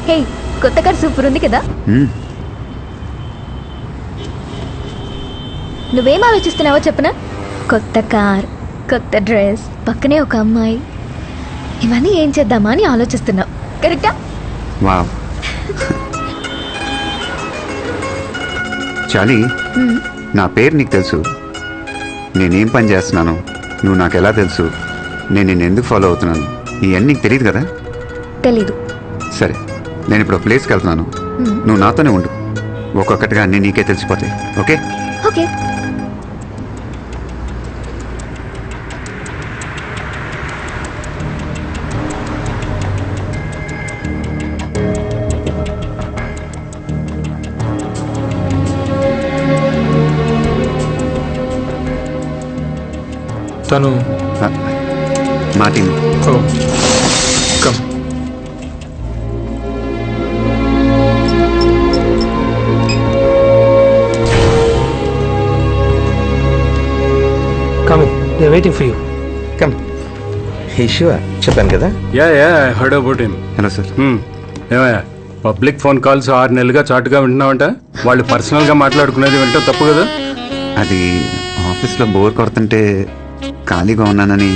హే, కొత్త car super ఉంది కదా. నువ్వేం ఆలోచిస్తున్నావో చెప్పనా? కొత్త కార్, కొత్త డ్రెస్, పక్కనే ఒక అమ్మాయి, ఇవన్నీ ఏం చేద్దామా అని ఆలోచిస్తున్నావు. కరెక్టా? వావ్. చాలి, నా పేరు నీకు తెలుసు, నేనేం పని చేస్తున్నాను నువ్వు నాకు ఎలా తెలుసు, నేను నిన్ను ఎందుకు ఫాలో అవుతున్నాను, ఇవన్నీ నీకు తెలియదు కదా. తెలీదు. సరే, నేను ఇప్పుడు ప్లేస్కి వెళ్తున్నాను, నువ్వు నాతోనే ఉండు, ఒక్కొక్కటిగా అన్నీ నీకే తెలిసిపోతాయి. ఓకే? ఓకే. తను Martin. Oh come. Coming, they waiting for you. Come. Sure, చెప్పాను కదా. Yeah I heard about him. Hello sir. ఏమయ్యా, పబ్లిక్ ఫోన్ కాల్స్ 6 నెలలుగా చాటుగా వింటున్నావంట. వాళ్ళు పర్సనల్గా మాట్లాడుకునేది వింటాం తప్పు కదా. అది ఆఫీస్లో బోర్ కొడుతుంటే ఖాళీగా ఉన్నానని.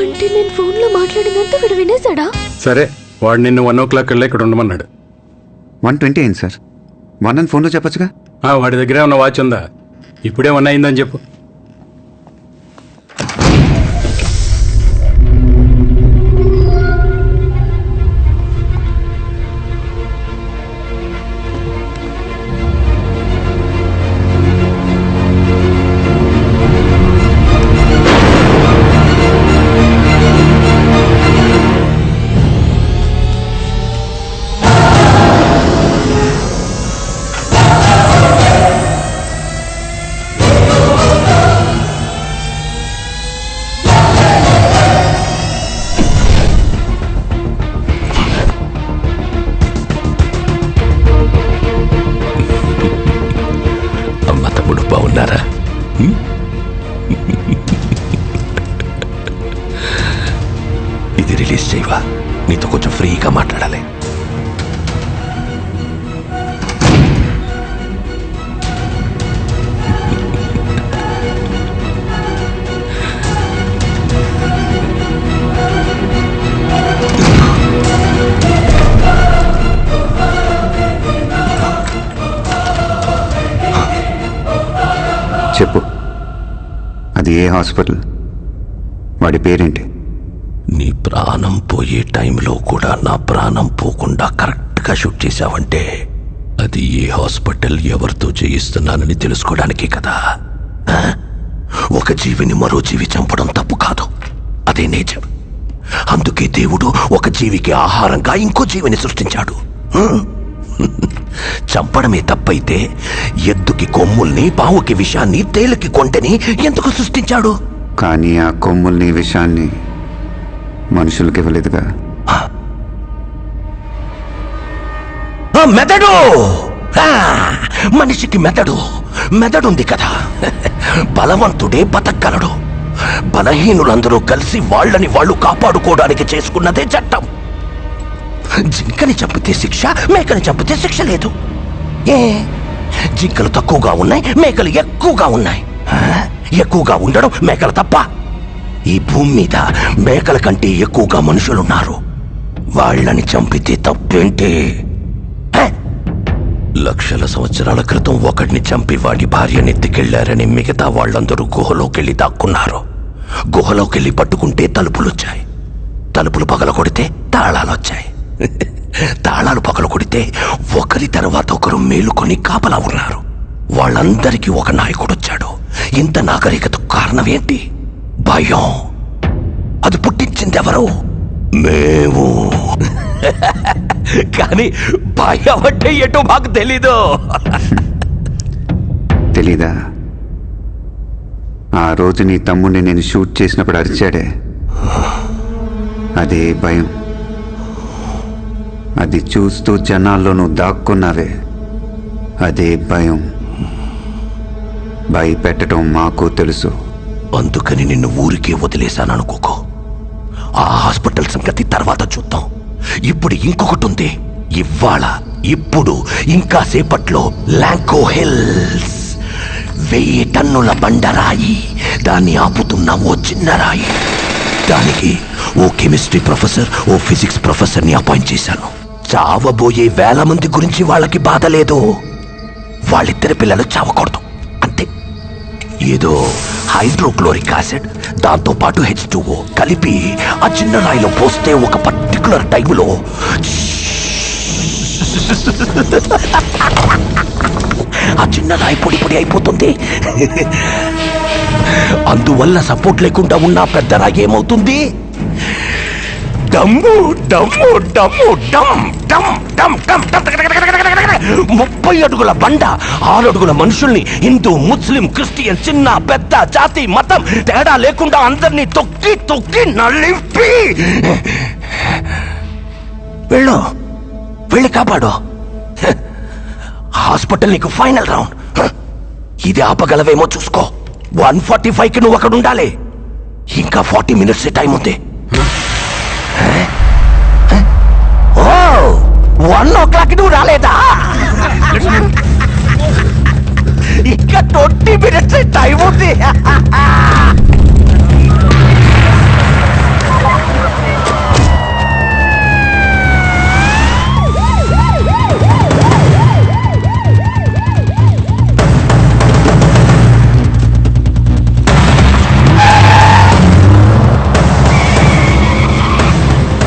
అంటే నేను ఫోన్లో మాట్లాడినంత వీడు వినేశాడా? సరే, వాడు నిన్ను 1 o'clock కల్లా ఇక్కడ ఉండమన్నాడు. 1:20 అయింది సార్. 1 అని ఫోన్లో చెప్పొచ్చుగా. వాడి దగ్గరే ఉన్న వాచ్ ఉందా? ఇప్పుడే 1 అయిందని చెప్పు. బాగున్నారా? ఇది రిలీజ్ చేయవా? నీతో కొంచెం ఫ్రీగా మాట్లాడాలి. చెప్పు, అది ఏ హాస్పిటల్, వాడి పేరేంటి? నీ ప్రాణం పోయే టైంలో కూడా నా ప్రాణం పోకుండా కరెక్ట్గా షూట్ చేశావంటే అది ఏ హాస్పిటల్, ఎవరితో చేయిస్తున్నానని తెలుసుకోవడానికే కదా. ఒక జీవిని మరో జీవి చంపడం తప్పు కాదు, అదే నేచర్. అందుకే దేవుడు ఒక జీవికి ఆహారంగా ఇంకో జీవిని సృష్టించాడు. చంపడమే తప్పైతే ఎద్దుకి కొమ్ముల్ని, పావుకి విషాన్ని, తేలుకి కొంటెని ఎందుకు సృష్టించాడు? కానీ ఆ కొమ్ముల్ని, విషాన్ని మనుషులకి ఇవ్వలేదుగా. మెదడు, మనిషికి మెదడుంది కదా. బలవంతుడే బతకగలడు. బలహీనులందరూ కలిసి వాళ్ళని వాళ్ళు కాపాడుకోవడానికి చేసుకున్నదే చట్టం. జింకని చంపితే శిక్ష, మేకని చంపితే శిక్ష లేదు. ఏ జింకలు తక్కువగా ఉన్నాయి, మేకలు ఎక్కువగా ఉన్నాయి. ఎక్కువగా ఉండడం మేకలు తప్ప? ఈ భూమి మీద మేకల కంటే ఎక్కువగా మనుషులున్నారు. వాళ్ళని చంపితే తప్పేంటి? లక్షల సంవత్సరాల క్రితం ఒకడిని చంపి వాడి భార్యనెత్తికెళ్లారని మిగతా వాళ్ళందరూ గుహలోకెళ్ళి దాక్కున్నారు. గుహలోకెళ్ళి పట్టుకుంటే తలుపులొచ్చాయి. తలుపులు పగల కొడితే తాళాలొచ్చాయి. తాళాలు పగల కొడితే ఒకరి తర్వాత ఒకరు మేలుకొని కాపలా ఉన్నారు. వాళ్ళందరికీ ఒక నాయకుడొచ్చాడు. ఇంత నాగరికతకు కారణం ఏంటి? భయం. అది పుట్టించిందెవరు? మేము. కానీ భయం అంటే ఎటో మాకు తెలీదు. తెలీదా? ఆ రోజు నీ తమ్ముడిని నేను షూట్ చేసినప్పుడు అరిచాడే, అదే భయం. అది చూస్తూ జనాల్లో నువ్వు దాక్కున్నావే, అదే భయం. భయపెట్టడం మాకు తెలుసు. అందుకని నిన్ను ఊరికే వదిలేశాననుకోకో. ఆ హాస్పిటల్ సంగతి తర్వాత చూద్దాం. ఇప్పుడు ఇంకొకటి ఉంది. ఇవాళ ఇప్పుడు ఇంకా సేపట్లో లాంకో హిల్స్ 1000 టన్నుల బండరాయి, దాన్ని ఆపుతున్న ఓ చిన్న రాయి. దానికి ఓ కెమిస్ట్రీ ప్రొఫెసర్, ఓ ఫిజిక్స్ ప్రొఫెసర్ని అపాయింట్ చేశాను. చావబోయే 1000 మంది గురించి వాళ్ళకి బాధ లేదు. వాళ్ళిద్దరి పిల్లలు చావకూడదు అంతే. ఏదో హైడ్రోక్లోరిక్ యాసిడ్, దాంతో పాటు H2O కలిపి ఆ చిన్న రాయిలో పోస్తే ఒక పర్టికులర్ టైంలో ఆ చిన్న రాయి పొడి పొడి అయిపోతుంది. అందువల్ల సపోర్ట్ లేకుండా ఉన్న పెద్ద రాయి ఏమవుతుంది? డమ్ము డమ్ము డమ్ము డమ్ డమ్ డమ్ డమ్ 30 అడుగుల బండ, 6 అడుగుల మనుషుల్ని, హిందూ, ముస్లిం, క్రిస్టియన్, చిన్న పెద్ద, జాతి మతం తేడా లేకుండా అందరినీ తొక్కి తొక్కి నలిపి వెళ్ళి కాపాడు. హాస్పిటల్ నీకు ఫైనల్ రౌండ్. ఇది ఆపగలవేమో చూసుకో. 1:45కి నువ్వు అక్కడ ఉండాలి. ఇంకా 40 మినిట్స్ టైం ఉంది. 1 నువ్వు రాలేదా? ఇంకా 20 మినిట్స్ టైం ఉంది.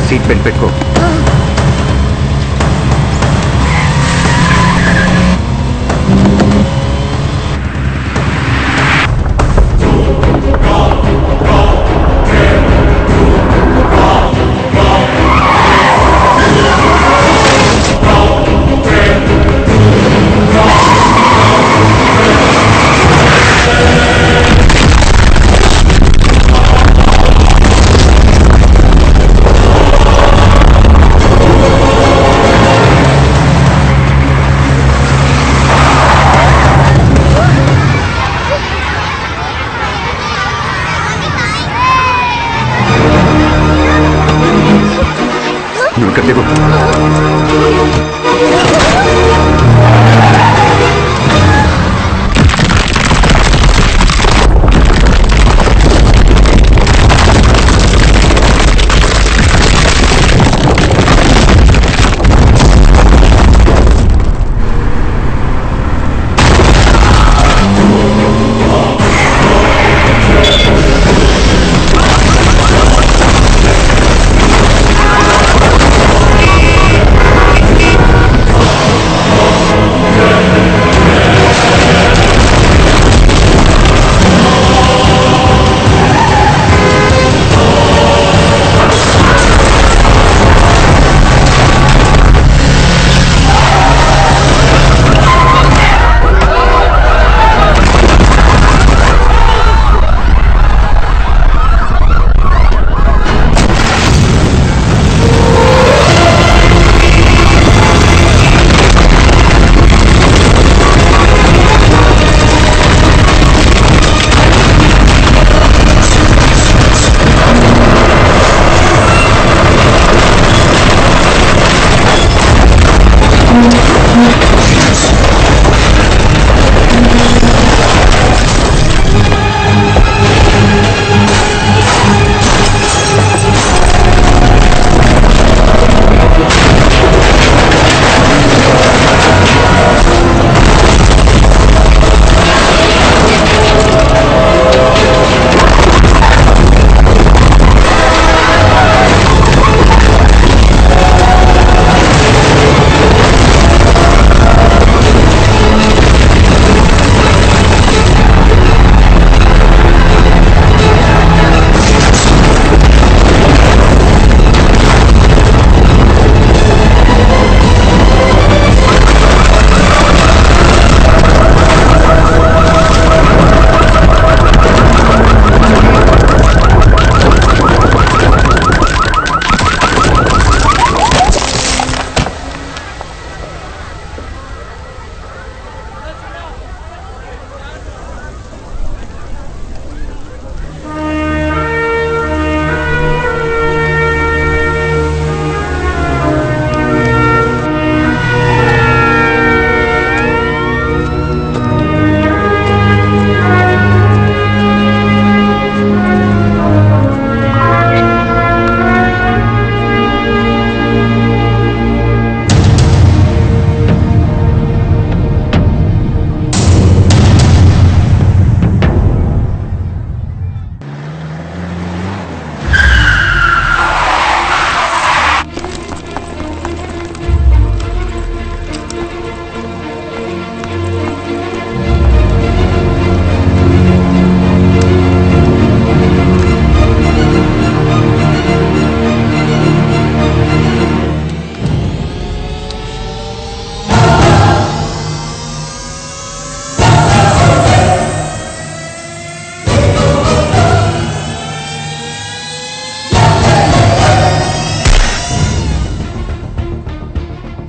సీట్ బెల్ట్ పెట్టుకో. నువ్వు ఇక్కడ దిగు.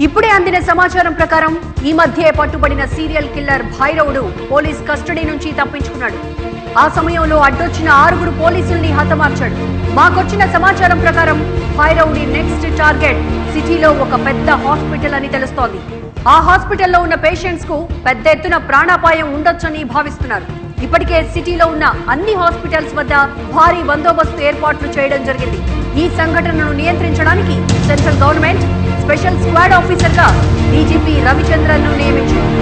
ఇప్పుడే అందిన సమాచారం ప్రకారం ఈ మధ్య పట్టుబడిన సీరియల్ కిల్లర్ భైరవుడు పోలీస్ కస్టడీ నుంచి తప్పించుకున్నాడు. ఆ సమయంలో అడ్డొచ్చిన 6 పోలీసుల్ని హతమార్చాడు. మాకొచ్చిన సమాచారం ప్రకారం భైరవుడి నెక్స్ట్ టార్గెట్ సిటీలో ఒక పెద్ద హాస్పిటల్ అని తెలుస్తోంది. ఆ హాస్పిటల్లో ఉన్న పేషెంట్స్ కు పెద్ద ఎత్తున ప్రాణాపాయం ఉండొచ్చని భావిస్తున్నారు. ఇప్పటికే సిటీలో ఉన్న అన్ని హాస్పిటల్స్ వద్ద భారీ బందోబస్తు ఏర్పాట్లు చేయడం జరిగింది. ఈ సంఘటనను నియంత్రించడానికి central government special squad officer గా డీజీపీ రవిచంద్రన్ ను నియమించింది.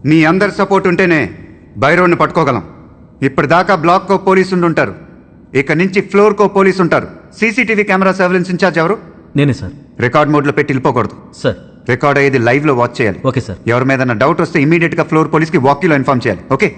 మీ అందరి సపోర్ట్ ఉంటేనే భైరవుని పట్టుకోగలం. ఇప్పటిదాకా బ్లాక్కో పోలీసు ఉంటారు, ఇక నుంచి ఫ్లోర్కో పోలీసు ఉంటారు. సీసీటీవీ కెమెరా సర్వేలెన్స్ ఇన్ఛార్జ్ ఎవరు? నేనే సార్. రికార్డ్ మోడ్లో పెట్టి వెళ్ళిపోకూడదు సార్. రికార్డ్ అయ్యేది లైవ్లో వాచ్ చేయాలి. Okay sir. ఎవరి మీద డౌట్ వస్తే ఇమీడియట్గా ఫ్లోర్ పోలీస్కి వాకీలో ఇన్ఫార్మ్ చేయాలి. ఓకే.